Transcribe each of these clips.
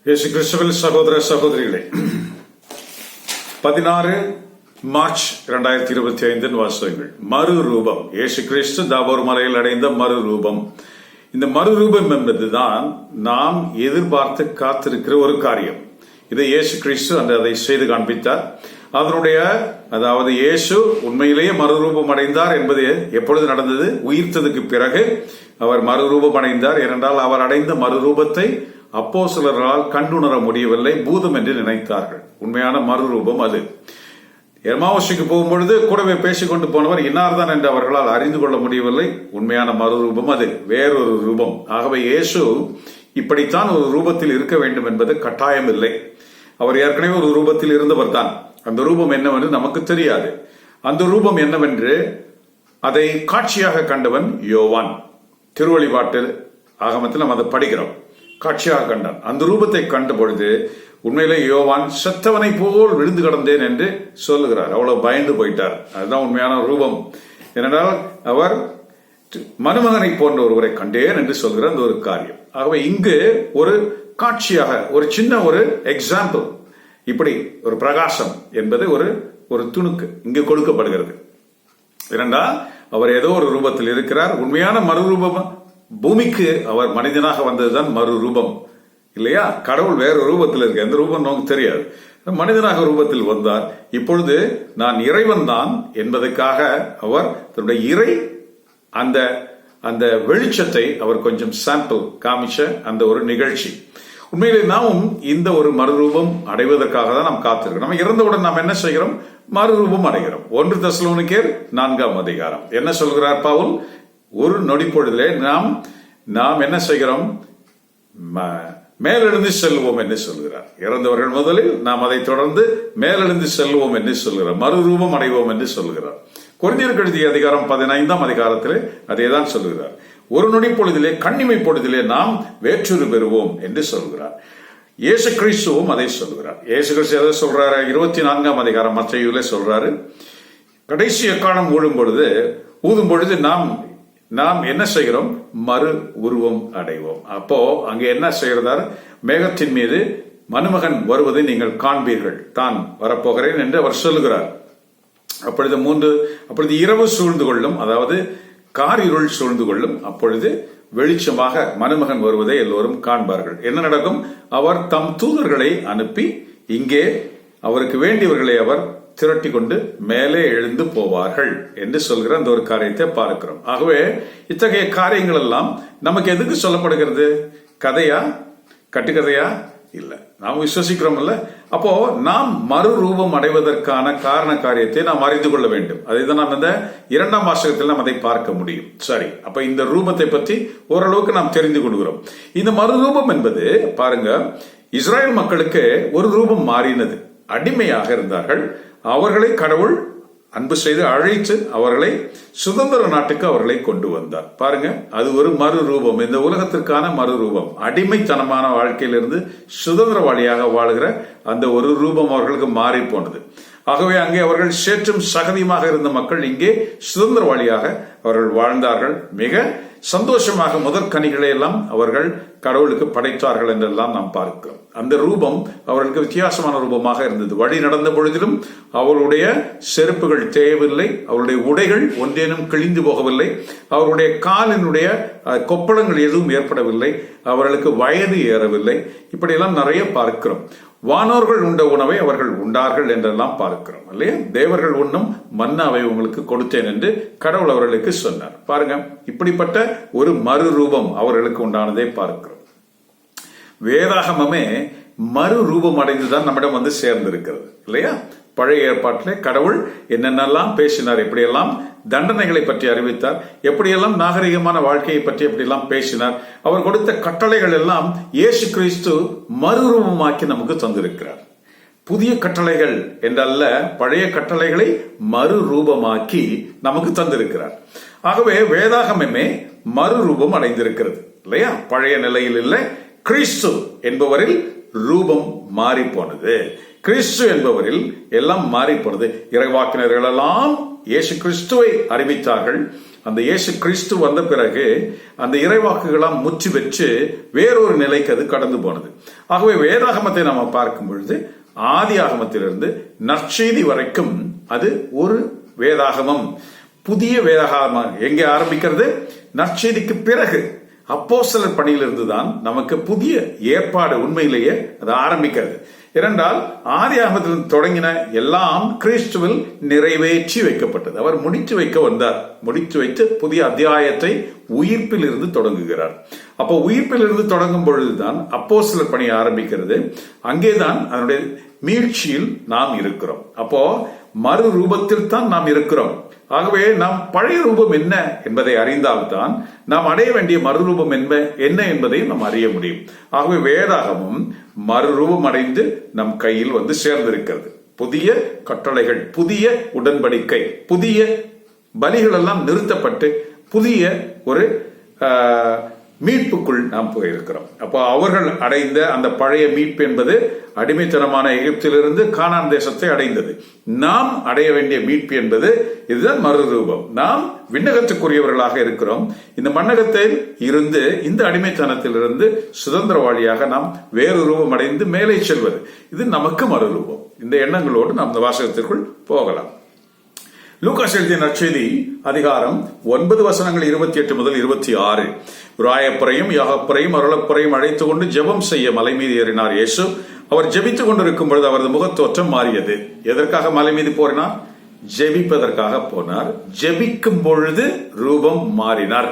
இயேசு கிறிஸ்துவில் சகோதர சகோதரிகளே, 16 மார்ச் 2025 வாசகங்கள். மறுரூபம். இயேசு கிறிஸ்து தாபோர் மலையில் அடைந்த மறுரூபம். இந்த மறுரூபம் என்பதுதான் நாம் எதிர்பார்த்து காத்திருக்கிற ஒரு காரியம். இதை இயேசு கிறிஸ்து அதை செய்து காண்பித்தார். அதாவது இயேசு உண்மையிலேயே மறுரூபம் அடைந்தார் என்பது எப்பொழுது நடந்தது? உயிர்த்ததுக்கு பிறகு அவர் மறுரூபம் அடைந்தார். ஏனென்றால் அவர் அடைந்த மறுரூபத்தை அப்போஸ்தலர்களால் கண்டுணர முடியவில்லை, பூதம் என்று நினைத்தார்கள். உண்மையான மறுரூபம் அது. எம்மாவுசுக்கு போகும்பொழுது கூடவே பேசிக்கொண்டு போனவர் இன்னார்தான் என்று அவர்களால் அறிந்து கொள்ள முடியவில்லை. உண்மையான மறுரூபம் அது, வேறொரு ரூபம். ஆகவே இயேசு இப்படித்தான் ஒரு ரூபத்தில் இருக்க வேண்டும் என்பது கட்டாயம் இல்லை. அவர் ஏற்கனவே ஒரு ரூபத்தில் இருந்தவர் தான். அந்த ரூபம் என்னவென்று நமக்கு தெரியாது. அந்த ரூபம் என்னவென்று அதை காட்சியாக கண்டவன் யோவான். திருவழிபாட்டு ஆகமத்தில் நம்ம அதை படிக்கிறோம். காட்சியாக கண்டான். அந்த ரூபத்தை கண்ட பொழுது உண்மையிலே யோவான் செத்தவனை போல் விழுந்து கிடந்தேன் என்று சொல்லுகிறார். அவ்வளவு பயந்து போயிட்டார். அதுதான் உண்மையான ரூபம். ஏனென்றால் அவர் மருமகனை போன்ற ஒருவரை கண்டேன் என்று சொல்கிற அந்த ஒரு காரியம். ஆகவே இங்கு ஒரு காட்சியாக ஒரு சின்ன ஒரு எக்ஸாம்பிள், இப்படி ஒரு பிரகாசம் என்பது ஒரு துணுக்கு இங்கு கொடுக்கப்படுகிறது. இரண்டால் அவர் ஏதோ ஒரு ரூபத்தில் இருக்கிறார். உண்மையான மறுரூபம் பூமிக்கு அவர் மனிதனாக வந்ததுதான் மறுரூபம் இல்லையா? கடவுள் வேற ரூபத்தில் இருக்கு. எந்த ரூபம் நமக்கு தெரியாது. மனிதனாக ரூபத்தில் வந்தார். இப்பொழுது நான் இறைவன் தான் என்பதற்காக அவர் தன்னுடைய அந்த வெளிச்சத்தை அவர் கொஞ்சம் சாம்பிள் காமிச்ச அந்த ஒரு நிகழ்ச்சி. உண்மையிலே நாமும் இந்த ஒரு மறுரூபம் அடைவதற்காக தான் நாம் காத்திருக்கிறோம். நம்ம இறந்தவுடன் நாம் என்ன செய்கிறோம்? மறுரூபம் அடைகிறோம். 1 தெசலோனிக்கேயர் 4ஆம் அதிகாரம் என்ன சொல்கிறார் பவுல்? ஒரு நொடி பொழுதிலே நாம் என்ன செய்கிறோம்? மேலெழுந்து செல்வோம் என்று சொல்கிறார். இறந்தவர்கள் முதலில், நாம் அதை தொடர்ந்து மேலெழுந்து செல்வோம் என்று சொல்கிறார். மறுரூபம் அடைவோம் என்று சொல்கிறார். கொரிந்தியருக்கு எழுதிய அதிகாரம் 15ஆம் அதிகாரத்திலே அதேதான் சொல்கிறார். ஒரு நொடி பொழுதிலே, கண்ணிமை பொழுதிலே நாம் வேற்றுரு பெறுவோம் என்று சொல்கிறார். இயேசு கிறிஸ்துவும் அதை சொல்கிறார். இயேசு கிறிஸ்து எதை சொல்றாரு? 24ஆம் அதிகாரம் மத்தேயுவிலே சொல்றாரு, கடைசி எக்காலம் ஊதும் பொழுது நாம் என்ன செய்கிறோம்? மறு உருவம் அடைவோம். அப்போ அங்கே என்ன செய்கிறார்? மேகத்தின் மீது மனுமகன் வருவதை நீங்கள் காண்பீர்கள், தான் வரப்போகிறேன் என்று அவர் சொல்லுகிறார். அப்பொழுது இரவு சூழ்ந்து கொள்ளும், அதாவது காரிருள் சூழ்ந்து கொள்ளும். அப்பொழுது வெளிச்சமாக மனுமகன் வருவதை எல்லோரும் காண்பார்கள். என்ன நடக்கும்? அவர் தம் தூதர்களை அனுப்பி இங்கே அவருக்கு வேண்டியவர்களை அவர் திரட்டி கொண்டு மேலே எழுந்து போவார்கள் என்று சொல்கிற அந்த ஒரு காரியத்தை பார்க்கிறோம். ஆகவே இத்தகைய காரியங்கள் எல்லாம் நமக்கு எதுக்கு சொல்லப்படுகிறது? கதையா? கட்டுக்கதையா? இல்ல, நாம் விசுவசிக்கிறோம் இல்ல. அப்போ நாம் மறுரூபம் அடைவதற்கான காரண காரியத்தை நாம் அறிந்து கொள்ள வேண்டும். அதை தான் நாம் இந்த 2ஆம் வாசகத்தில் நாம் அதை பார்க்க முடியும். சரி, அப்ப இந்த ரூபத்தை பற்றி ஓரளவுக்கு நாம் தெரிந்து கொள்கிறோம். இந்த மறுரூபம் என்பது பாருங்க, இஸ்ரேல் மக்களுக்கு ஒரு ரூபம் மாறினது. அடிமையாக இருந்தார்கள். அவர்களை கடவுள் அன்பு செய்து அழைத்து அவர்களை சுதந்திர நாட்டுக்கு அவர்களை கொண்டு வந்தார். பாருங்க, அது ஒரு மறுரூபம், இந்த உலகத்திற்கான மறுரூபம். அடிமைத்தனமான வாழ்க்கையிலிருந்து சுதந்திரவாளியாக வாழ்கிற அந்த ஒரு ரூபம் அவர்களுக்கு மாறி போனது. ஆகவே அங்கே அவர்கள் சேற்றும் சகதியுமாக இருந்த மக்கள் இங்கே சுதந்திரவாளியாக அவர்கள் வாழ்ந்தார்கள். மிக சந்தோஷமாக முதற்கனிகளை எல்லாம் அவர்கள் கடவுளுக்கு படைத்தார்கள் என்றெல்லாம் நாம் பார்க்கிறோம். அந்த ரூபம் அவர்களுக்கு வித்தியாசமான ரூபமாக இருந்தது. வழி நடந்த பொழுதிலும் அவருடைய செருப்புகள் தேயவில்லை, அவருடைய உடைகள் ஒன்றேனும் கிழிந்து போகவில்லை, அவருடைய காலினுடைய கொப்பளங்கள் எதுவும் ஏற்படவில்லை, அவர்களுக்கு வயது ஏறவில்லை. இப்படியெல்லாம் நிறைய பார்க்கிறோம். வானோர்கள் உண்ட உணவை அவர்கள் உண்டார்கள் என்றெல்லாம் பார்க்கிறோம் இல்லையா? தேவர்கள் உண்ணும் மன்னாவை உங்களுக்கு கொடுத்தேன் என்று கடவுள் அவர்களுக்கு சொன்னார். பாருங்க, இப்படிப்பட்ட ஒரு மறுரூபம் அவர்களுக்கு உண்டானதை பார்க்கிறோம். வேதாகமமே மறுரூபம் அடைந்துதான் நம்மிடம் வந்து சேர்ந்திருக்கிறது இல்லையா? பழைய ஏற்பாட்டிலே கடவுள் என்னென்னலாம் பேசினார், எப்படியெல்லாம் தண்டனைகளை பற்றி அறிவித்தார், எப்படியெல்லாம் நாகரிகமான வாழ்க்கையை பற்றி எப்படியெல்லாம் பேசினார், அவர் கொடுத்த கட்டளைகள் எல்லாம் இயேசு கிறிஸ்து மறுரூபமாக்கி நமக்கு தந்திருக்கிறார். புதிய கட்டளைகள் என்றல்ல, பழைய கட்டளைகளை மறுரூபமாக்கி நமக்கு தந்திருக்கிறார். ஆகவே வேதாகமே மறுரூபம் அடைந்திருக்கிறது இல்லையா? பழைய நிலையில் இல்லை, கிறிஸ்து என்பவரில் ரூபம் மாறி போனது. கிறிஸ்து என்பவரில் எல்லாம் மாறி போனது. இறைவாக்கினர்கள் எல்லாம் இயேசு கிறிஸ்துவை அறிவித்தார்கள். அந்த இயேசு கிறிஸ்து வந்த பிறகு அந்த இறைவாக்குகளாம் முற்றி பெற்று வேறொரு நிலைக்கு அது கடந்து போனது. ஆகவே வேதாகமத்தை நாம பார்க்கும் பொழுது ஆதி ஆகமத்திலிருந்து நற்செய்தி வரைக்கும் அது ஒரு வேதாகமம். புதிய வேதாகமம் எங்கே ஆரம்பிக்கிறது? நற்செய்திக்கு பிறகு அப்போஸ்தலர் பணியிலிருந்து தான் நமக்கு புதிய ஏற்பாடு உண்மையிலேயே அது ஆரம்பிக்கிறது. இரண்டால் ஆதி ஆகமத்தில் தொடங்கின எல்லாம் கிறிஸ்துவில் நிறைவேற்றி வைக்கப்பட்டது. அவர் முடித்து வைக்க வந்தார். முடித்து வைத்து புதிய அத்தியாயத்தை உயிர்ப்பில் இருந்து தொடங்குகிறார். அப்போ உயிர்ப்பில் இருந்து தொடங்கும் பொழுதுதான் அப்போஸ்தலர் பணி ஆரம்பிக்கிறது. அங்கேதான் அதனுடைய மீழ்ச்சியில் நாம் இருக்கிறோம். அப்போ மறு ரூபத்தில் தான் நாம் இருக்கிறோம். ஆகவே நாம் பழைய ரூபம் என்ன என்பதை அறிந்தால்தான் நாம் அடைய வேண்டிய மறுரூபம் என்ன என்பதையும் நாம் அறிய முடியும். ஆகவே வேதாகமும் மறுரூபம் அடைந்து நம் கையில் வந்து சேர்ந்திருக்கிறது. புதிய கட்டளைகள், புதிய உடன்படிக்கை, புதிய பலிகள் எல்லாம் நிறுத்தப்பட்டு புதிய ஒரு மீட்புக்குள் நாம் போயிருக்கிறோம். அப்போ அவர்கள் அடைந்த அந்த பழைய மீட்பு என்பது அடிமைத்தனமான எகிப்திலிருந்து கானான் தேசத்தை அடைந்தது. நாம் அடைய வேண்டிய மீட்பு என்பது இதுதான் மறுரூபம். நாம் விண்ணகத்துக்குரியவர்களாக இருக்கிறோம். இந்த மண்ணகத்தில் இருந்து இந்த அடிமைத்தனத்திலிருந்து சுதந்திரவாளியாக நாம் வேறு ரூபம் அடைந்து மேலே செல்வது, இது நமக்கு மறுரூபம். இந்த எண்ணங்களோடு நாம் இந்த வாசகத்திற்குள் போகலாம். லூகாஸ் எழுதிய நற்செய்தி அதிகாரம் 9 வசனங்கள் 28 முதல் 26. ராயப்பரையும் யாகப்பரையும் அருளப்பரையும் அழைத்துக் கொண்டு ஜெபம் செய்ய மலை மீது ஏறினார் இயேசு. அவர் ஜெபித்துக் கொண்டிருக்கும் பொழுது அவரது முகத்தோற்றம் மாறியது. எதற்காக மலை மீது போனார்? ஜெபிப்பதற்காக போனார். ஜெபிக்கும் பொழுது ரூபம் மாறினார்.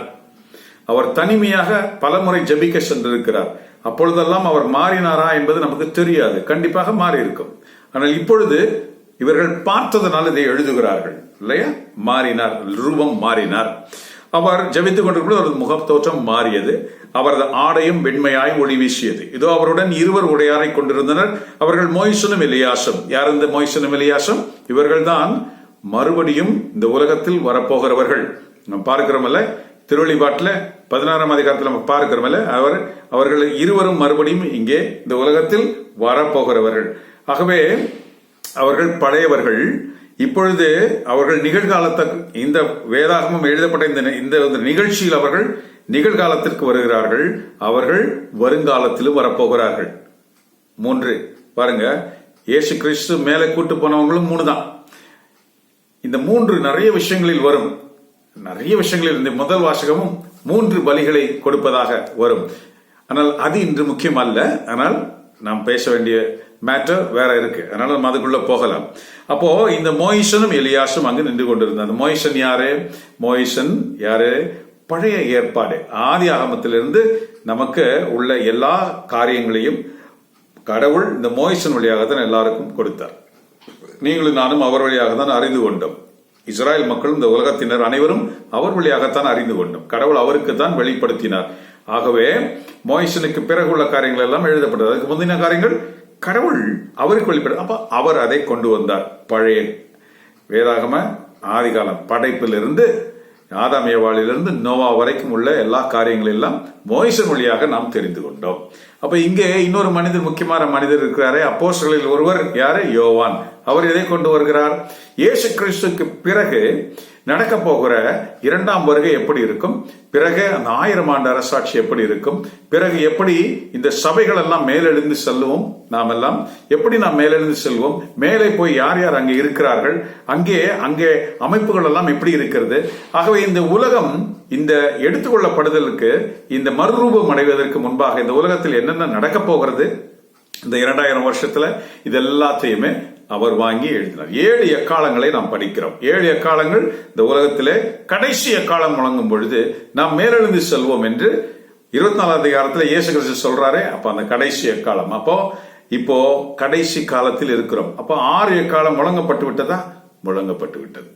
அவர் தனிமையாக பலமுறை ஜெபிக்க சென்றிருக்கிறார். அப்பொழுதெல்லாம் அவர் மாறினாரா என்பது நமக்கு தெரியாது. கண்டிப்பாக மாறி இருக்கும். ஆனால் இப்பொழுது இவர்கள் பார்த்ததனால் இதை எழுதுகிறார்கள் இல்லையா? மாறினார், ரூபம் மாறினார். அவர் ஜெபித்துக் கொண்டிருக்கும் அவரது முக தோற்றம் மாறியது. அவரது ஆடையும் வெண்மையாய் ஒளி வீசியது. இதோ அவருடன் இருவர் உடையாரை கொண்டிருந்தனர். அவர்கள் மோய்சனும் எலியாசும். யார் இந்த மோய்சனும் எலியாசும்? இவர்கள் தான் மறுபடியும் இந்த உலகத்தில் வரப்போகிறவர்கள். நம்ம பார்க்கிறோம்ல, திருவெளிப்பாட்டில் 16ஆம் அதிகாரத்தில் நம்ம பார்க்கிறோம்ல, அவர்கள் இருவரும் மறுபடியும் இங்கே இந்த உலகத்தில் வரப்போகிறவர்கள். ஆகவே அவர்கள் பழையவர்கள். இப்பொழுது அவர்கள் நிகழ்காலத்தை, இந்த வேதாகமம் எழுதப்பட்ட இந்த நிகழ்ச்சியில் அவர்கள் நிகழ்காலத்திற்கு வருகிறார்கள். அவர்கள் வருங்காலத்திலும் வரப்போகிறார்கள். 3 பாருங்க, இயேசு கிறிஸ்து மேலே கூட்டு போனவங்களும் 3 தான். இந்த 3 நிறைய விஷயங்களில் வரும். நிறைய விஷயங்களில் இந்த முதல் வாசகமும் 3 பலிகளை கொடுப்பதாக வரும். ஆனால் அது இன்று முக்கியம் அல்ல. ஆனால் நாம் பேச வேண்டிய மேட்டர் வேற இருக்கு. அதனால நம்ம அதுக்குள்ள போகலாம். அப்போ இந்த மோய்சனும் எலியாசும் அங்கு நின்று கொண்டிருந்தார். மோய்சன் யாரு? மோய்சன் யாரு? பழைய ஏற்பாடு ஆதி ஆகமத்திலிருந்து நமக்கு உள்ள எல்லா காரியங்களையும் கடவுள் இந்த மோய்சன் வழியாகத்தான் எல்லாருக்கும் கொடுத்தார். நீங்களும் நானும் அவர் வழியாக தான் அறிந்து கொண்டோம். இஸ்ராயல் மக்கள், இந்த உலகத்தினர் அனைவரும் அவர் வழியாகத்தான் அறிந்து கொண்டோம். கடவுள் அவருக்கு தான் வெளிப்படுத்தினார். ஆகவே மோய்சனுக்கு பிறகு உள்ள காரியங்கள் எல்லாம் எழுதப்பட்டது. அதுக்கு முந்தின காரியங்கள் கடவுள் அவருக்கு வெளிப்பட. அப்ப அவர் அதை கொண்டு வந்தார். பழைய வேதாகம ஆதிகாலம் படைப்பிலிருந்து ஆதாம் ஏவாளிலிருந்து நோவா வரைக்கும் உள்ள எல்லா காரியங்கள் எல்லாம் மோய்சன் வழியாக நாம் தெரிந்து கொண்டோம். அப்ப இங்கே இன்னொரு மனிதர், முக்கியமான மனிதர் இருக்கிறாரே, அப்போஸ்தலரில் ஒருவர். யாரு? யோவான். அவர் எதை கொண்டு வருகிறார்? இயேசு கிறிஸ்துக்கு பிறகு நடக்க போகிற 2ஆம் வருகை எப்படி இருக்கும், பிறகு அந்த 1000 ஆண்டு அரசாட்சி எப்படி இருக்கும், பிறகு எப்படி இந்த சபைகள் எல்லாம் மேலெழுந்து செல்வோம், நாம் எல்லாம் எப்படி நாம் மேலெழுந்து செல்வோம், மேலே போய் யார் யார் அங்கே இருக்கிறார்கள், அங்கே அமைப்புகள் எல்லாம் எப்படி இருக்கிறது. ஆகவே இந்த உலகம் இந்த எடுத்துக்கொள்ளப்படுதலுக்கு, இந்த மறுரூபம் அடைவதற்கு முன்பாக இந்த உலகத்தில் என்னென்ன நடக்க போகிறது, இந்த 2000 வருஷத்துல இது எல்லாத்தையுமே அவர் வாங்கி எழுதினார். 7 எக்காலங்களை நாம் படிக்கிறோம். 7 எக்காலங்கள் இந்த உலகத்திலே கடைசி எக்காலம் முழங்கும் பொழுது நாம் மேலெழுந்து செல்வோம் என்று 24ஆம் அதிகாரத்தில் இயேசு கிறிஸ்து சொல்றாரு. அப்ப அந்த கடைசி எக்காலம், இப்போ கடைசி காலத்தில் இருக்கிறோம். அப்போ 6 எக்காலம் முழங்கப்பட்டு விட்டதா? முழங்கப்பட்டு விட்டது.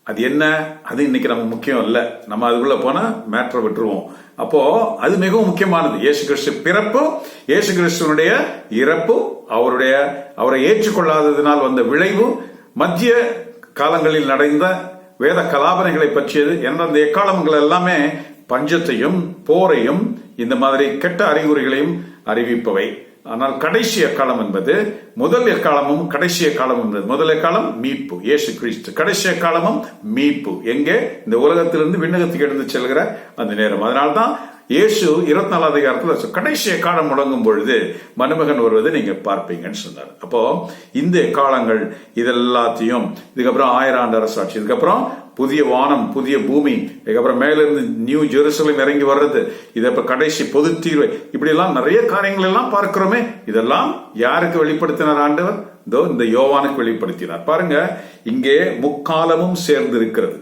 அது என்ன? அது இன்னைக்கு நம்ம முக்கியம் இல்ல. நம்ம அதுக்குள்ள போனா மேட்டரை விட்டுருவோம். அப்போ அது மிகவும் முக்கியமானது. இயேசு கிறிஸ்து பிறப்பு, இயேசு கிறிஸ்துவனுடைய இறப்பு, அவரை ஏற்றுக்கொள்ளாததினால் வந்த விளைவு, மத்திய காலங்களில் நடந்த வேத கலாபனைகளை பற்றியது என்ற அந்த எக்காலங்கள் எல்லாமே பஞ்சத்தையும் போரையும் இந்த மாதிரி கெட்ட அறிகுறிகளையும் அறிவிப்பவை. ஆனால் கடைசி எக்காலம் என்பது முதல் எக்காலமும் கடைசி எக்காலமும் என்பது முதல் எக்காலம் மீட்பு இயேசு கிறிஸ்து, கடைசி எக்காலமும் மீட்பு எங்கே இந்த உலகத்திலிருந்து விண்ணகத்துக்கு எடுத்து செல்கிற அந்த நேரம். அதனால்தான் இயேசு 24 அதிகாரத்தில் கடைசி காலம் முழங்கும் பொழுது மனுமகன் வருவதை நீங்க பார்ப்பீங்கன்னு சொன்னார். அப்போ இந்த காலங்கள் இதெல்லாத்தையும் இதுக்கப்புறம் 1000 ஆண்டு அரசாட்சி, இதுக்கப்புறம் புதிய வானம் புதிய பூமி, இதுக்கப்புறம் மேலிருந்து நியூ ஜெருசலேம் இறங்கி வர்றது, இதை இப்ப கடைசி பொது தீர்வை, இப்படி எல்லாம் நிறைய காரியங்கள் எல்லாம் பார்க்கிறோமே. இதெல்லாம் யாருக்கு வெளிப்படுத்தினார் ஆண்டவர்? இந்த யோவானுக்கு வெளிப்படுத்தினார். பாருங்க, இங்கே முக்காலமும் சேர்ந்து இருக்கிறது.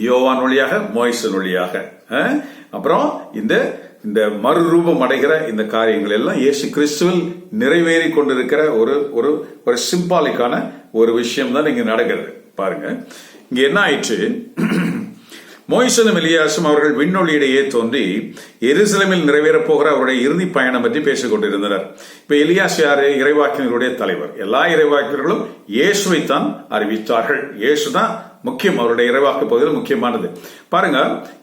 யோவான் வழியாக, மோய்சன் வழியாக, அப்புறம் இந்த மறுரூபம் அடைகிற இந்த காரியங்கள் எல்லாம் இயேசு கிறிஸ்துவில் நிறைவேறி கொண்டிருக்கிற ஒரு சிம்பாலிக்கான ஒரு விஷயம் தான் இங்க நடக்கிறது. பாருங்க, இங்க என்ன ஆயிற்று? மோய்சனும் எலியாசும் அவர்கள் விண்ணொலியிடையே தோன்றி எருசலேமில் நிறைவேறப் போகிற அவருடைய இறுதி பயணம் பற்றி பேசிக் கொண்டிருந்தனர். இப்ப எலியாஸ் யாரு? இறைவாக்கினர்களுடைய தலைவர். எல்லா இறைவாக்கினர்களும் இயேசுவைத்தான் அறிவித்தார்கள். இயேசுதான் முக்கியம், அவருடைய இறைவாக்கு பகுதியில் முக்கியமானது. பாருங்க,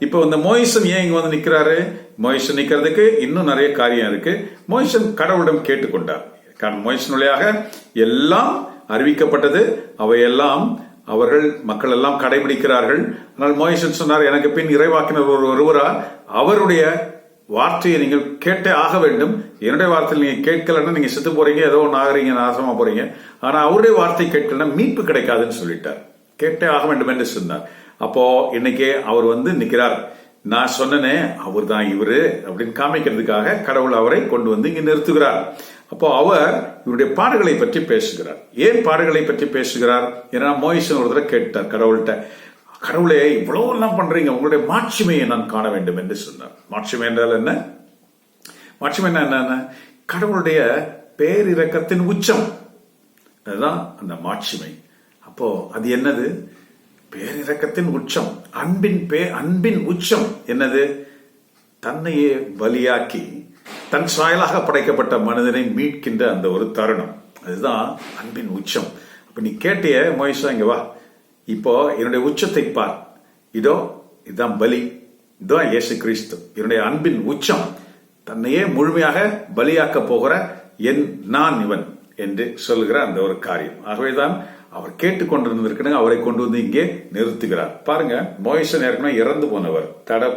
இப்ப இந்த மோய்சன் ஏன் இங்க வந்து நிக்கிறாரு? மோய்சன் நிக்கிறதுக்கு இன்னும் நிறைய காரியம் இருக்கு. மோய்சன் கடவுளிடம் கேட்டுக்கொண்டார். மோய்சன் வழியாக எல்லாம் அறிவிக்கப்பட்டது, அவையெல்லாம் அவர்கள் மக்கள் எல்லாம் கடைபிடிக்கிறார்கள். ஆனால் மோய்சன் சொன்னார், எனக்கு பின் இறைவாக்கினர் ஒருவரார், அவருடைய வார்த்தையை நீங்கள் கேட்டே ஆக வேண்டும். என்னுடைய வார்த்தையில் நீங்க கேட்கலன்னா நீங்க செத்து போறீங்க, ஏதோ ஒன்று ஆகுறீங்க, நாசமா போறீங்க. ஆனா அவருடைய வார்த்தை கேட்கலன்னா மீட்பு கிடைக்காதுன்னு சொல்லிட்டார். கேட்டே ஆக வேண்டும் என்று சொன்னார். அப்போ இன்னைக்கு அவர் வந்து நிக்கிறார். நான் சொன்னனே அவர் தான் இவரு அப்படின்னு காமிக்கிறதுக்காக கடவுள் அவரை கொண்டு வந்து இங்க நிறுத்துகிறார். அப்போ அவர் இவருடைய பாடுகளை பற்றி பேசுகிறார். ஏன் பாடுகளை பற்றி பேசுகிறார்? ஏன்னா மோய்சன் ஒரு தடவை கேட்டார் கடவுள்கிட்ட, கடவுளே இவ்வளவு எல்லாம் பண்றீங்க, உங்களுடைய மாட்சிமையை நான் காண வேண்டும் என்று சொன்னார். மாட்சிமை என்றால் என்ன? மாட்சிமை என்ன? கடவுளுடைய பேரிரக்கத்தின் உச்சம், அதுதான் அந்த மாட்சிமை. அப்போ அது என்னது? பேரிரக்கத்தின் உச்சம், அன்பின் உச்சம் என்னது? தன்னையே பலியாக்கி தன் சாயலாக படைக்கப்பட்ட மனிதனை மீட்கின்ற அந்த ஒரு தருணம், அதுதான் அன்பின் உச்சம். அப்ப நீ கேட்டிய மோய்சா, இங்க வா, இப்போ என்னுடைய உச்சத்தை பார், இதுதான் பலி, இதுதான் இயேசு கிறிஸ்து, என்னுடைய அன்பின் உச்சம், தன்னையே முழுமையாக பலியாக்க போகிற நான் இவன் என்று சொல்லுகிற அந்த ஒரு காரியம். ஆகவேதான் அவர் கேட்டுக்கொண்டிருந்திருக்கணும், அவரை கொண்டு வந்து இங்கே நிறுத்துகிறார். பாருங்க, மோய்சன் ஏற்கனவே இறந்து போனவர்,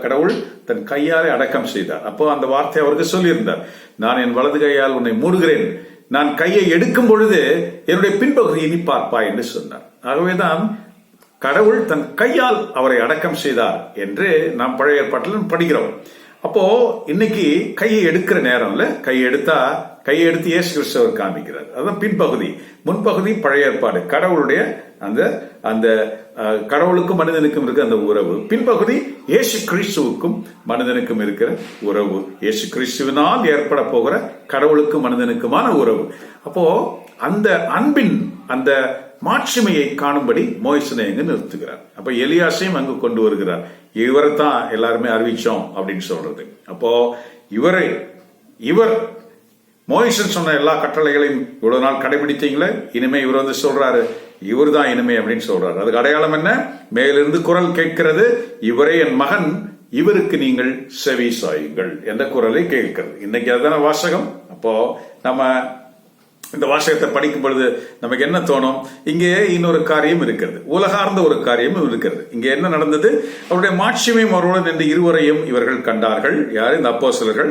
கடவுள் தன் கையாலே அடக்கம் செய்தார். அப்போ அந்த வார்த்தை அவருக்கு சொல்லியிருந்தார், நான் என் வலது கையால் உன்னை மூடுகிறேன், நான் கையை எடுக்கும் பொழுது என்னுடைய பின்பகுதியை நீ பார்ப்பாய் என்று சொன்னார். ஆகவேதான் கடவுள் தன் கையால் அவரை அடக்கம் செய்தார் என்று நாம் பழைய ஏற்பாட்டில் படிக்கிறோம். அப்போ இன்னைக்கு கையை எடுக்கிற நேரம்ல, கையை எடுத்து இயேசு கிறிஸ்துவர் காமிக்கிறார். அதுதான் பின்பகுதி. முன்பகுதி பழைய ஏற்பாடு, கடவுளுடைய அந்த கடவுளுக்கும் மனிதனுக்கும் இருக்கிற அந்த உறவு. பின்பகுதி இயேசு கிறிஸ்துவுக்கும் மனிதனுக்கும் இருக்கிற உறவு, இயேசு கிறிஸ்துவினால் ஏற்பட போகிற கடவுளுக்கும் மனிதனுக்குமான உறவு. அப்போ அந்த அன்பின் அந்த மாட்சிமையை காணும்படி மோய்சனை அங்கு நிறுத்துகிறார். அப்ப எலியாசையும் அங்கு கொண்டு வருகிறார். இவரை தான் எல்லாருமே அறிவிச்சோம் அப்படின்னு சொல்றது. அப்போ இவர் மோய்சன் சொன்ன எல்லா கட்டளைகளையும் இவ்வளவு நாள் கடைபிடித்தீங்களே, இனிமே இவர் வந்து சொல்றாரு, இவர் தான் இனிமே அப்படின்னு சொல்றாரு. அதுக்கு அடையாளம் என்ன? மேலிருந்து குரல் கேட்கிறது, இவரே என் மகன், இவருக்கு நீங்கள் செவி சாயுங்கள் என்ற குரலை கேட்கிறது. இன்னைக்கு அதுதான வாசகம். அப்போ நம்ம இந்த வாசகத்தை படிக்கும் பொழுது நமக்கு என்ன தோணும்? இங்கே இன்னொரு காரியம் இருக்கிறது, உலகார்ந்த ஒரு காரியமும் இருக்கிறது. இங்கே என்ன நடந்தது? அவருடைய மாட்சிமை அவருடன் என்று இருவரையும் இவர்கள் கண்டார்கள். யார்? இந்த அப்போஸ்தலர்கள்.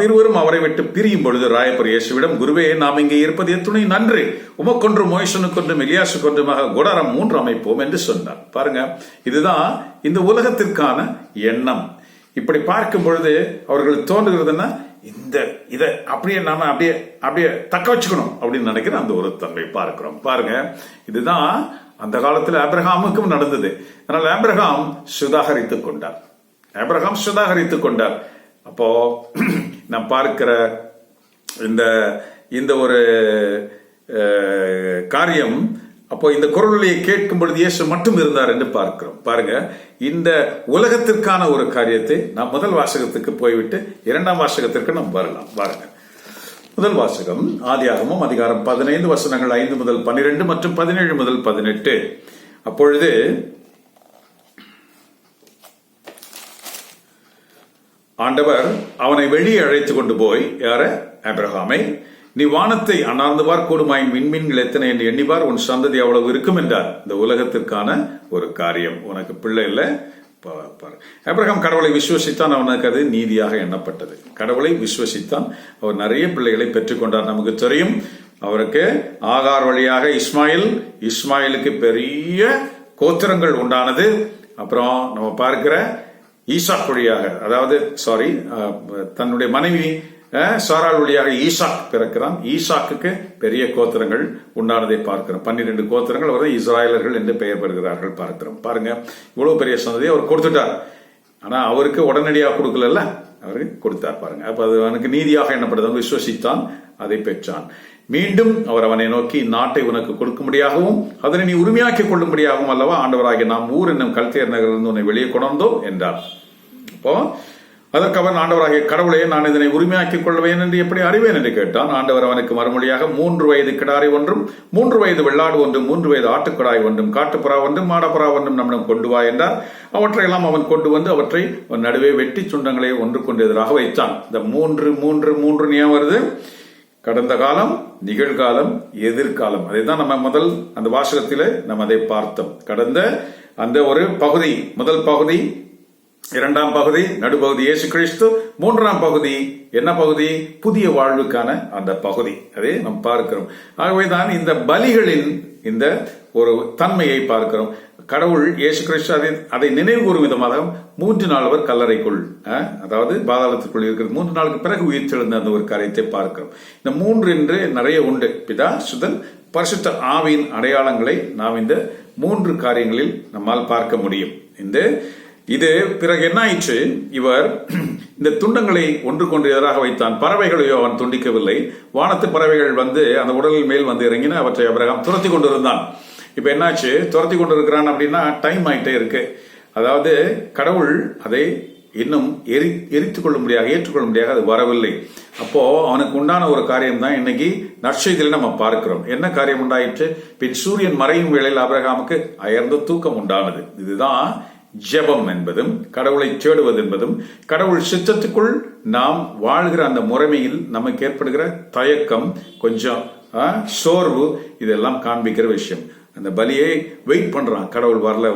இருவரும் அவரை விட்டு பிரியும் பொழுது ராயப்பர் இயேசுவிடம், குருவே, நாம் இங்கே இருப்பது எத்துணை நன்று, உமக்கொன்றும் மோய்சனுக்கொன்றும் எலியாசுக்கொன்றுமாக கூடாரம் 3 அமைப்போம் என்று சொன்னார். பாருங்க, இதுதான் இந்த உலகத்திற்கான எண்ணம். இப்படி பார்க்கும் பொழுது அவர்கள் தோன்றுகிறதுன்னா இதை அப்படியே நாம அப்படியே தக்க வச்சுக்கணும் அப்படின்னு நினைக்கிற அந்த ஒரு தன்மை பார்க்கிறோம். பாருங்க, இதுதான் அந்த காலத்தில் ஆபிரகாமுக்கும் நடந்தது. அதனால ஆபிரகாம் சுதாகரித்துக் கொண்டார். அப்போ நாம் பார்க்கிற இந்த ஒரு காரியம், அப்போ இந்த குரலையை கேட்கும் பொழுது இயேசு மட்டும் இருந்தார் என்று பார்க்கிறோம். பாருங்க, இந்த உலகத்திற்கான ஒரு காரியத்தை நாம் முதல் வாசகத்துக்கு போய்விட்டு 2ஆம் வாசகத்திற்கு நாம் வரலாம். பாருங்க, முதல் வாசகம் ஆதியாகமம் அதிகாரம் 15 வசனங்கள் 5 முதல் 12 மற்றும் 17 முதல் 18. அப்பொழுது ஆண்டவர் அவனை வெளியே அழைத்து கொண்டு போய், யார? ஆபிரகாமை, நீ வானத்தை அண்ணார்ந்து பார், கூடுமாயின் விண்மீன்கள் எத்தனை என்று எண்ணிபார், உன் சந்ததி அவ்வளவு இருக்கும் என்றார். இந்த உலகத்திற்கான ஒரு காரியம். உனக்கு பிள்ளை இல்ல. ஆபிரகாம் கடவுளை விசுவசித்தான், அவனுக்கு அது நீதியாக எண்ணப்பட்டது. கடவுளை விசுவசித்தான், அவர் நிறைய பிள்ளைகளை பெற்றுக்கொண்டார். நமக்கு தெரியும், அவருக்கு ஆகார் வழியாக இஸ்மாயிலுக்கு பெரிய கோத்திரங்கள் உண்டானது. அப்புறம் நம்ம பார்க்கிற ஈசாக் வழியாக, அதாவது தன்னுடைய மனைவி சாராள் வழியாக ஈசாக் பிறக்கிறான். ஈசாக்கு பெரிய கோத்திரங்கள் உண்டானதை பார்க்கிறோம். 12 கோத்திரங்கள் அவர் இஸ்ராயலர்கள் என்று பெயர் பெறுகிறார்கள் பார்க்கிறோம். பாருங்க, இவ்வளவு பெரிய சந்ததியை அவர் கொடுத்துட்டார். ஆனா அவருக்கு உடனடியாக கொடுக்கல, அவருக்கு கொடுத்தார். பாருங்க, அப்ப அது அவனுக்கு நீதியாக எண்ணப்படுது. விசுவசித்தான், அதை பெற்றான். மீண்டும் அவர் அவனை நோக்கி, நாட்டை உனக்கு கொடுக்கும்படியாகவும் அதனை நீ உரிமையாக்கிக் கொள்ளும்படியாகவும் அல்லவா ஆண்டவராகிய நாம் ஊர் என்னும் கல்தேர் நகரிலிருந்து உன்னை வெளியே கொண்டோம் என்றார். அப்போ அதற்கு அவன், ஆண்டவராகிய கடவுளே, நான் இதனை உரிமையாக்கிக் கொள்வேன் என்று எப்படி அறிவேன் என்று கேட்டான். ஆண்டவர் அவனுக்கு மறுமொழியாக, 3 வயது கிடாரி ஒன்றும் 3 வயது வெள்ளாடு ஒன்றும் 3 வயது ஆட்டுக்கிடாய் ஒன்றும் காட்டுப்புறா ஒன்றும் மாடப்புறா ஒன்றும் நம்மிடம் கொண்டு வா என்றார். அவற்றையெல்லாம் அவன் கொண்டு வந்து அவற்றை அவன் நடுவே வெட்டி சுண்டங்களை ஒன்றுக்கொண்டு எதிராக வைத்தான். இந்த 3 ஞாபகம் வருது. கடந்த காலம், நிகழ்காலம், எதிர்காலம். அதைதான் நம்ம முதல் அந்த வாசகத்திலே நம்ம அதை பார்த்தோம். கடந்த அந்த ஒரு பகுதி, முதல் பகுதி, 2ஆம் பகுதி, நடுப்பகுதி இயேசு கிறிஸ்து, 3ஆம் பகுதி என்ன பகுதி? புதிய வாழ்வுக்கான அந்த பகுதி. அதை நாம் பார்க்கிறோம். ஆகவேதான் இந்த பலிகளின் இந்த ஒரு தன்மையை பார்க்கிறோம். கடவுள் இயேசு கிறிஸ்து அதை நினைவு கூறும் விதமாக 3 நாள் அவர் கல்லறைக்குள், அதாவது பாதாளத்திற்குள் இருக்கிறது. 3 நாளுக்கு பிறகு உயிர்த்தெழுந்த அந்த ஒரு காரியத்தை பார்க்கிறோம். இந்த 3 என்று நிறைய உண்டு. பிதா, சுதன், பரிசுத்த ஆவியின் அடையாளங்களை நாம் இந்த 3 காரியங்களில் நம்மால் பார்க்க முடியும். இது பிறகு என்ன ஆயிற்று? இவர் இந்த துண்டங்களை ஒன்றுக்கொன்று எதிராக வைத்தான். பறவைகளையோ அவன் துண்டிக்கவில்லை. வானத்து பறவைகள் வந்து அந்த உடலில் மேல் வந்து இறங்கின, அவற்றை ஆபிரகாம் துரத்தி கொண்டிருந்தான். இப்ப என்னாச்சு? துரத்தி கொண்டிருக்கிறான் அப்படின்னா டைம் ஆயிட்டே இருக்கு. அதாவது கடவுள் அதை இன்னும் எரித்துக் கொள்ள முடியாது, ஏற்றுக்கொள்ள முடியாது, அது வரவில்லை. அப்போ அவனுக்கு உண்டான ஒரு காரியம் தான் இன்னைக்கு நற்செய்தியில் நம்ம பார்க்கிறோம். என்ன காரியம் உண்டாயிற்று? பின் சூரியன் மறையும் வேளையில் ஆபிரகாமுக்கு அயர்ந்த தூக்கம் உண்டானது. இதுதான் ஜெபம் என்பதும் கடவுளை தேடுவது என்பதும் கடவுள் சித்தத்துக்குள் நாம் வாழ்கிற அந்த முறைமையில் நமக்கு ஏற்படுகிற தயக்கம், கொஞ்சம் சோர்வு, இதெல்லாம் காண்பிக்கிற விஷயம். அந்த பலியை வெயிட் பண்றான். கடவுள் வரல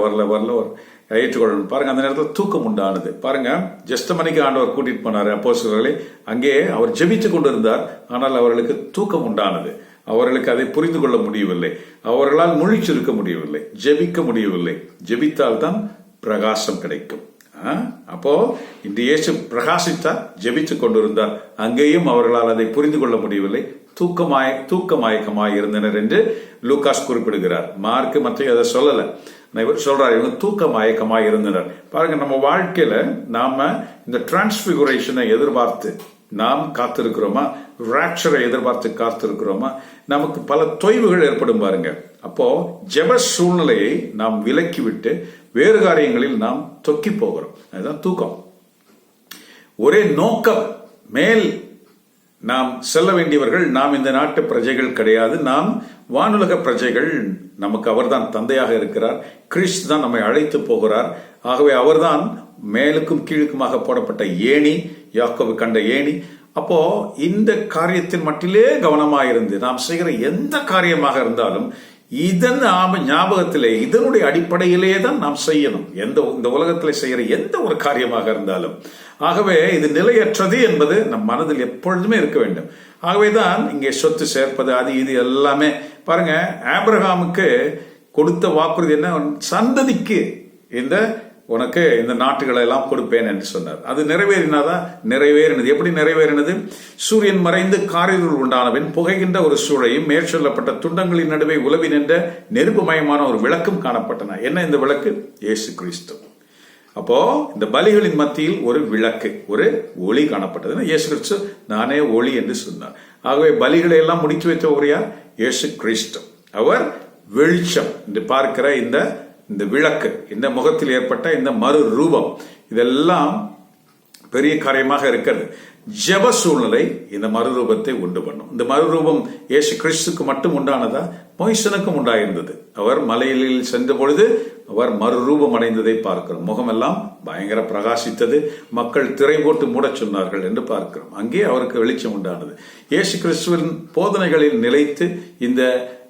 ஏற்றுக்கொள்ளணும். பாருங்க, அந்த நேரத்தில் தூக்கம் உண்டானது. பாருங்க, ஜெஸ்தமனிக்கு ஆண்டவர் கூட்டிட்டு போனாரு அப்போஸ்தலர்களை. அங்கே அவர் ஜெபித்துக் கொண்டிருந்தார். ஆனால் அவர்களுக்கு தூக்கம் உண்டானது. அவர்களுக்கு அதை புரிந்து கொள்ள முடியவில்லை. அவர்களால் முழிச்சிருக்க முடியவில்லை, ஜெபிக்க முடியவில்லை. ஜெபித்தால் தான் பிரகாசம் கிடைக்கும். அப்போ இந்த இயேசு பிரகாசித்தார், ஜெபித்துக் கொண்டிருந்தார். அங்கேயும் அவர்களால் அதை புரிந்து கொள்ள முடியவில்லை, தூக்கமாயக்கமாய் இருந்தனர் என்று லூகாஸ் குறிப்பிடுகிறார். மார்க் மத்திய அதை சொல்லல, இவர் சொல்றாரு இவங்க தூக்கமாயக்கமாய் இருந்தனர். பாருங்க, நம்ம வாழ்க்கையில நாம இந்த டிரான்ஸ்பிகுரேஷனை எதிர்பார்த்து நாம் காத்திருக்கிறோமா? ராப்சரை எதிர்பார்த்து காத்திருக்கிறோமா? நமக்கு பல தொய்வுகள் ஏற்படும் பாருங்க. அப்போ ஜெப சூழ்நிலையை நாம் விலக்கிவிட்டு வேறு காரியங்களில் நாம் தொக்கி போகிறோம். அதுதான் தூக்கம். ஒரே நோக்கம் மேல் நாம் செல்ல வேண்டியவர்கள். நாம் இந்த நாட்டு பிரஜைகள் கிடையாது, நாம் வானுலக பிரஜைகள். நமக்கு அவர்தான் தந்தையாக இருக்கிறார். கிறிஸ்து தான் நம்மை அழைத்து போகிறார். ஆகவே அவர்தான் மேலுக்கும் கீழுக்குமாக போடப்பட்ட ஏணி, யாக்கோபு கண்ட ஏணி. அப்போ இந்த காரியத்தின் மட்டிலே கவனமாயிருந்து நாம் செய்கிற எந்த காரியமாக இருந்தாலும் இதன் ஞாபகத்திலே, இதனுடைய அடிப்படையிலே தான் நாம் செய்யணும். இந்த உலகத்திலே செய்கிற எந்த ஒரு காரியமாக இருந்தாலும். ஆகவே இது நிலையற்றது என்பது நம் மனதில் எப்பொழுதுமே இருக்க வேண்டும். ஆகவேதான் இங்கே சொத்து சேர்ப்பது, அது இது எல்லாமே பாருங்க. ஆபிரகாமுக்கு கொடுத்த வாக்குறுதி என்ன? சந்ததிக்கு உனக்கு இந்த நாட்டுகளை எல்லாம் கொடுப்பேன் என்று சொன்னார். அது நிறைவேறினதா? நிறைவேறினது. எப்படி நிறைவேறினது? சூரியன் மறைந்து காரிருள் உண்டானவன் புகைகின்ற ஒரு சூழையும் மேற்சொல்லப்பட்ட துண்டங்களின் நடுவே உலவி நின்ற நெருப்புமயமான ஒரு விளக்கும் காணப்பட்டன. என்ன இந்த விளக்கு? இயேசு கிறிஸ்து. அப்போ இந்த பலிகளின் மத்தியில் ஒரு விளக்கு, ஒரு ஒளி காணப்பட்டது. இயேசு கிறிஸ்து நானே ஒளி என்று சொன்னார். ஆகவே பலிகளை எல்லாம் முடித்து வைத்த ஒரு யார்? இயேசு கிறிஸ்து. அவர் வெளிச்சம் என்று பார்க்கிற இந்த விளக்கு, இந்த முகத்தில் ஏற்பட்ட இந்த மறு ரூபம், இதெல்லாம் பெரிய காரியமாக இருக்கிறது. ஜெப சூழ்நிலை இந்த மறுரூபத்தை உண்டு பண்ணும். இந்த மறுரூபம் இயேசு கிறிஸ்துக்கு மட்டும் உண்டானதா? மோசேனுக்கும் உண்டாயிருந்தது. அவர் மலையில் சென்ற பொழுது அவர் மறுரூபம் அடைந்ததை பார்க்கிறோம். முகமெல்லாம் பயங்கர பிரகாசித்தது. மக்கள் திரை போட்டு மூடச் சொன்னார்கள் என்று பார்க்கிறோம். அங்கே அவருக்கு வெளிச்சம் உண்டானது. இயேசு கிறிஸ்துவின் போதனைகளில் நிலைத்து இந்த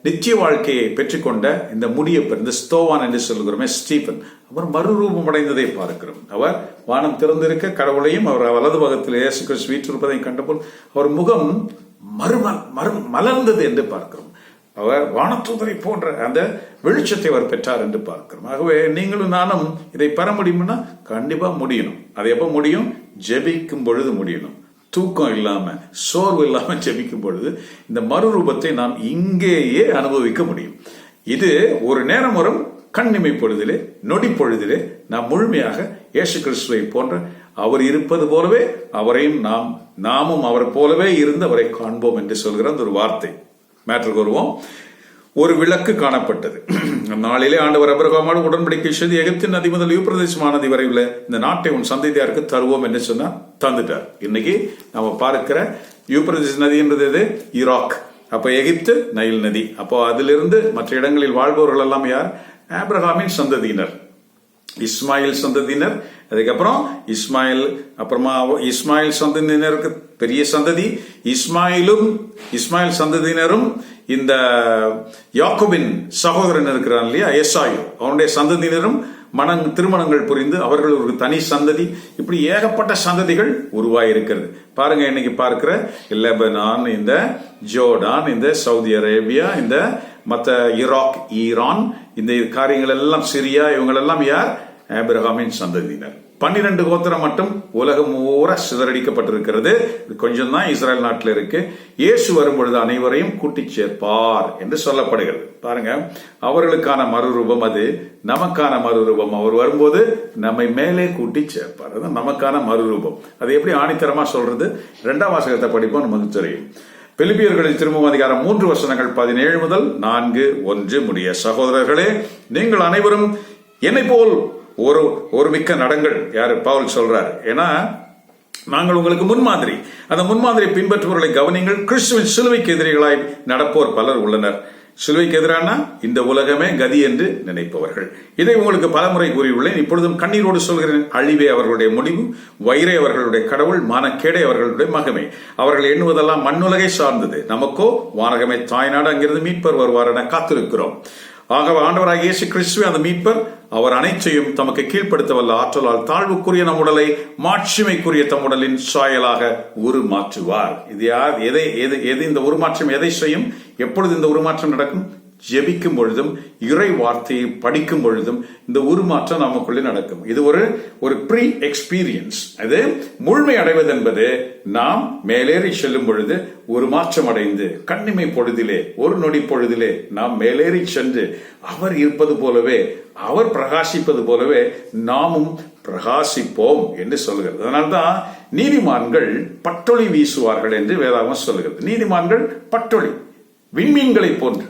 நித்திய வாழ்க்கையை பெற்றுக்கொண்ட இந்த முடியப்பர், இந்த ஸ்தோவான் என்று சொல்கிறோமே ஸ்டீபன், அவர் மறுரூபம் அடைந்ததை பார்க்கிறோம். அவர் வானம் திறந்திருக்க கடவுளையும் அவர் வலது பாகத்தில் இயேசு கிறிஸ்து வீற்றிருப்பதை கண்டபோல் அவர் முகம் மலர்ந்தது என்று பார்க்கிறோம். அவர் வானதூதரை போன்ற அந்த வெளிச்சத்தை அவர் பெற்றார் என்று பார்க்கிறோம். ஆகவே நீங்களும் நானும் இதை பெற முடியும்னா கண்டிப்பா முடியணும். அது எப்ப முடியும்? ஜெபிக்கும் பொழுது முடியணும். தூக்கம் இல்லாம, சோர்வு இல்லாம ஜெபிக்கும் பொழுது இந்த மறுரூபத்தை நாம் இங்கேயே அனுபவிக்க முடியும். இது ஒரு நேரம் வரும், கண்ணிமை பொழுதிலே, நொடி பொழுதிலே நாம் முழுமையாக இயேசு கிறிஸ்துவை போன்ற அவர் இருப்பது போலவே அவரையும் நாமும் அவர் போலவே இருந்து அவரை காண்போம் என்று சொல்கிற அந்த ஒரு வார்த்தை. மேட்டருக்கு வருவோம். ஒரு விளக்கு காணப்பட்டது. நாளிலே ஆண்டவர் ஆபிரகாமோடு உடன்படிக்கை செய்து எகிப்தின் நதி முதல் யூப்ரதேச நதி வரை உள்ள இந்த நாட்டை உன் சந்ததியாருக்கு தருவோம் என்று சொன்னா தந்துட்டார். இன்னைக்கு நம்ம பார்க்கிற யூப்ரதேச நதி என்றது எது? ஈராக். அப்ப எகிப்து நைல் நதி. அப்போ அதிலிருந்து மற்ற இடங்களில் வாழ்பவர்கள் எல்லாம் யார்? ஆபிரகாமின் சந்ததியினர், இஸ்மாயில் சந்ததியினர். அதுக்கப்புறம் இஸ்மாயில் சந்ததியினருக்கு பெரிய சந்ததி இஸ்மாயில் சந்ததியினரும் இந்த யாக்கோபின் சகோதரன் இருக்கிறான் இல்லையா, எசாயு, அவனுடைய சந்ததியினரும் திருமணங்கள் புரிந்து அவர்கள் ஒரு தனி சந்ததி. இப்படி ஏகப்பட்ட சந்ததிகள் உருவாயிருக்கிறது. பாருங்க, இன்னைக்கு பார்க்கிற லெபனான், இந்த ஜோர்டான், இந்த சவுதி அரேபியா, இந்த மற்ற ஈராக், ஈரான், இந்த காரியங்கள் எல்லாம், சிரியா, இவங்களெல்லாம் யார்? ஆபிரகாமின் சந்ததியினர். 12 கோத்திரம் மட்டும் உலகம் ஊர சிதறடிக்கப்பட்டிருக்கிறது. கொஞ்சம் தான் இஸ்ரேல் நாட்டில் இருக்கு. இயேசு வரும்பொழுது அனைவரையும் கூட்டி சேர்ப்பார் என்று சொல்லப்படுகிறது. பாருங்க, அவர்களுக்கான மறுரூபம் அது, நமக்கான மறுரூபம். அவர் வரும்போது நம்மை மேலே கூட்டி சேர்ப்பார். அது நமக்கான மறுரூபம். அது எப்படி ஆணித்தரமா சொல்றது? 2ஆம் வாசகத்தை படிப்போம், நமக்கு தெரியும். பிலிப்பியர்களில் திரும்பும் அதிகாரம் 3 வசனங்கள் 17 முதல் 4:1 முடிய. சகோதரர்களே, நீங்கள் அனைவரும் என்னை போல் ஒரு மிக்க நடங்கள். யாரு? பவுல் சொல்றார். ஏன்னா நாங்கள் உங்களுக்கு முன்மாதிரி. அந்த முன்மாதிரி பின்பற்றுபவர்களை கவனிங்கள். கிறிஸ்துவின் சிலுவைக்கு எதிரிகளாய் நடப்போர் பலர் உள்ளனர். சிலுவைக்கு எதிரான இந்த உலகமே கதி என்று நினைப்பவர்கள். இதை உங்களுக்கு பலமுறை கூறியுள்ளேன். இப்பொழுதும் கண்ணீரோடு சொல்கிறேன். அழிவே அவர்களுடைய முடிவு, வயிறே அவர்களுடைய கடவுள், மானக்கேடே அவர்களுடைய மகமே. அவர்கள் எண்ணுவதெல்லாம் மண்ணுலகை சார்ந்தது. நமக்கோ வானகமே தாய்நாடு, அங்கிருந்து மீட்பர் வருவார் என காத்திருக்கிறோம். ஆகவே ஆண்டவராகிய இயேசு கிறிஸ்துவே அந்த மீட்பர். அவர் அனைத்தையும் தமக்கு கீழ்ப்படுத்த வல்ல ஆற்றலால் தாழ்வுக்குரிய நம் உடலை மாட்சிமைக்குரிய தம் உடலின் சாயலாக உருமாற்றுவார். இது யார்? எது இந்த உருமாற்றம் எதை செய்யும்? எப்பொழுது இந்த உருமாற்றம் நடக்கும்? ஜெபிக்கும் பொழுதும் இறை வார்த்தையை படிக்கும் பொழுதும் இந்த உருமாற்றம் நமக்குள்ளே நடக்கும். இது ஒரு ப்ரீ எக்ஸ்பீரியன்ஸ். அது முழுமை அடைவது என்பது நாம் மேலேறி செல்லும் பொழுது ஒரு மாற்றம் அடைந்து கண்ணிமை பொழுதிலே, ஒரு நொடி பொழுதிலே நாம் மேலேறி சென்று அவர் இருப்பது போலவே, அவர் பிரகாசிப்பது போலவே நாமும் பிரகாசிப்போம் என்று சொல்கிறது. அதனால்தான் நீதிமான்கள் பட்டொளி வீசுவார்கள் என்று வேதாகமம் சொல்கிறது. நீதிமான்கள் பட்டொளி, விண்மீன்களை போன்று